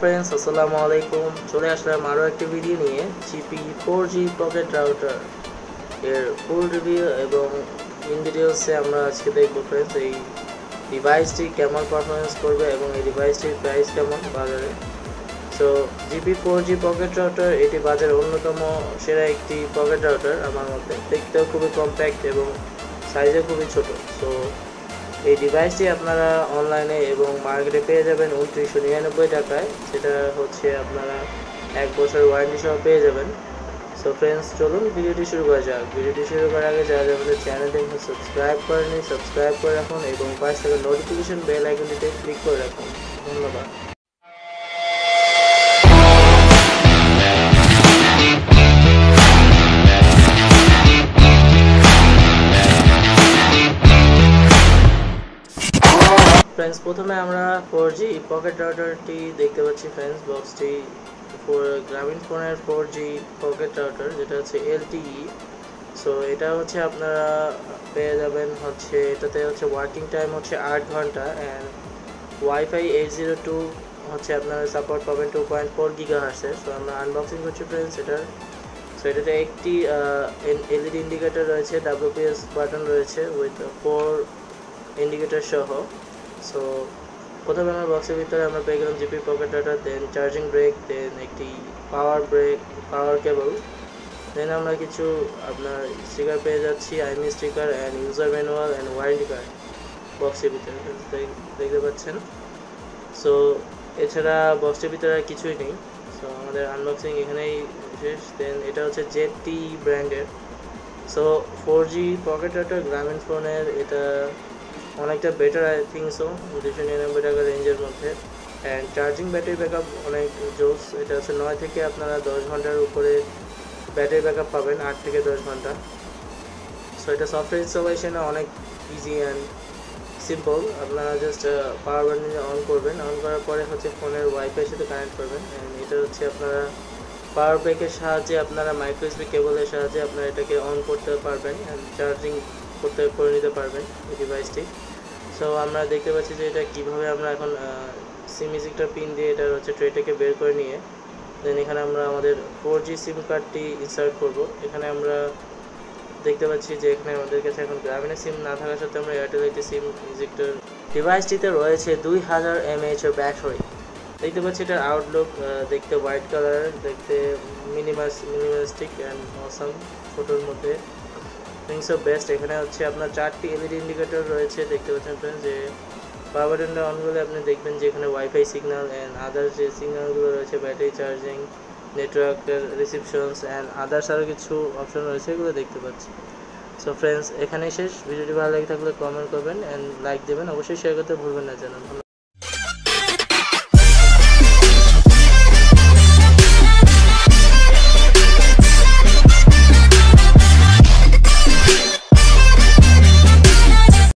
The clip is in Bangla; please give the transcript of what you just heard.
फ्रेंड्स अस्सलामु आलैकुम चले आसलाम आरो एक भिडियो निये जीपी 4G पकेट राउटर एर फुल रिव्यू एवं इन डिटेल्स से আমরা আজকে দেখব फ्रेंड्स এই ডিভাইসটি কেমন পারফরম্যান্স করবে এবং এই ডিভাইসটির প্রাইস কেমন বাজারে। So GP 4G pocket router এটি বাজারের অন্যতম সেরা একটি পকেট রাউটার আমার মতে। দেখতেও খুবই কম্প্যাক্ট এবং সাইজে খুবই ছোট। সো এই ডিভাইসটি আপনারা অনলাইনে এবং মার্কেটে পেয়ে যাবেন 2999 টাকায়, সেটা হচ্ছে আপনারা 1 বছর ওয়ারেন্টি সহ পেয়ে যাবেন। সো ফ্রেন্ডস চলুন ভিডিওটি শুরু করা যাক। ভিডিওটি শুরু করার আগে যারা আমাদের চ্যানেলটি সাবস্ক্রাইব করেনি সাবস্ক্রাইব করে রাখুন এবং পাশে থাকা নোটিফিকেশন বেল আইকনটিতে ক্লিক করে রাখুন। ধন্যবাদ। फ्रेंड्स प्रथमे আমরা 4G पकेट राउटारটি দেখতে পাচ্ছি। फ्रेंड्स বক্সটি গ্রামীণ ফোনের 4G পকেট রাউটার যেটা হচ্ছে LTE। সো এটা হচ্ছে আপনারা পেয়ে যাবেন হচ্ছে এটাতে হচ্ছে ওয়ার্কিং টাইম হচ্ছে 8 ঘন্টা এন্ড ওয়াইফাই 802 হচ্ছে আপনারা সাপোর্ট পাবেন 2.4 GHz এর। সো আমরা আনবক্সিং করছি फ्रेंड्स এটার। সো এটাতে একটি এলইডি ইন্ডিকেটর রয়েছে, WPS বাটন রয়েছে উইথ 4 ইন্ডিকেটর সহ। সো প্রথমে আমার বক্সের ভিতরে আমরা পেয়ে গেলাম জিপি পকেট রাউটার, দেন চার্জিং ব্রেক, দেন একটি পাওয়ার কেবল, দেন আমরা কিছু আপনার স্টিকার পেয়ে যাচ্ছি, IMEI sticker and user manual and warranty card বক্সের ভিতরে দেখতে পাচ্ছেন। সো এছাড়া বক্সের ভিতরে আর কিছুই নেই। সো আমাদের আনবক্সিং এখানেই শেষ। দেন এটা হচ্ছে ZTE ব্র্যান্ডের। সো 4G পকেট রাউটার গ্রামীণ ফোনের এটা অনেকটা বেটার আই থিঙ্ক সো 299 টাকা রেঞ্জের মধ্যে। অ্যান্ড চার্জিং ব্যাটারি ব্যাকআপ অনেক জোস। এটা হচ্ছে 9 থেকে আপনারা 10 ঘন্টার উপরে ব্যাটারি ব্যাকআপ পাবেন, 8 থেকে 10 ঘন্টা। সো এটা সফটওয়্যার ইনস্টলেশনে অনেক ইজি অ্যান্ড সিম্পল। আপনারা জাস্ট পাওয়ার বাটন অন করবেন, অন করার পরে হচ্ছে ফোনের ওয়াইফাইয়ের সাথে কানেক্ট করবেন। অ্যান্ড এটা হচ্ছে আপনারা পাওয়ার ব্রেকের সাহায্যে আপনারা মাইক্রো এসবি কেবলের সাহায্যে আপনারা এটাকে অন করতে পারবেন অ্যান্ড চার্জিং করে নিতে পারবেন এই ডিভাইসটি। সো আমরা দেখতে পাচ্ছি যে এটা কিভাবে আমরা এখন সিম ইজেক্টর পিন দিয়ে এটা হচ্ছে ট্রেটাকে বের করে নিয়ে দেন এখানে আমরা আমাদের 4G সিম কার্ডটি ইনসার্ট করব। এখানে আমরা দেখতে পাচ্ছি যে এখানে আমাদের কাছে এখন গ্রামীণের সিম না থাকা সত্ত্বেও আমরা এয়ারটেল একটি সিম ইজেক্টর। ডিভাইসটিতে রয়েছে 2000 mAh এর ব্যাটারি। দেখতে পাচ্ছি এটার আউটলুক দেখতে হোয়াইট কালার, দেখতে মিনিমালিস্টিক অ্যান্ড অসাম ফটোর মধ্যে থিংস অফ বেস্ট। এখানে হচ্ছে আপনার 4টি এলইডি ইন্ডিকেটর রয়েছে দেখতে পাচ্ছেন ফ্রেন্ডস। যে পাওয়ার বাটনটা অন করলে আপনি দেখবেন যে এখানে ওয়াইফাই সিগন্যাল অ্যান্ড আদার্স যে সিগন্যালগুলো রয়েছে, ব্যাটারি চার্জিং, নেটওয়ার্কের রিসিপশনস অ্যান্ড আদার্স আরও কিছু অপশন রয়েছে, এগুলো দেখতে পাচ্ছি। সো ফ্রেন্ডস এখানেই শেষ। ভিডিওটি ভালো লাগে থাকলে কমেন্ট করবেন অ্যান্ড লাইক দেবেন, অবশ্যই শেয়ার করতে ভুলবেন না যেন।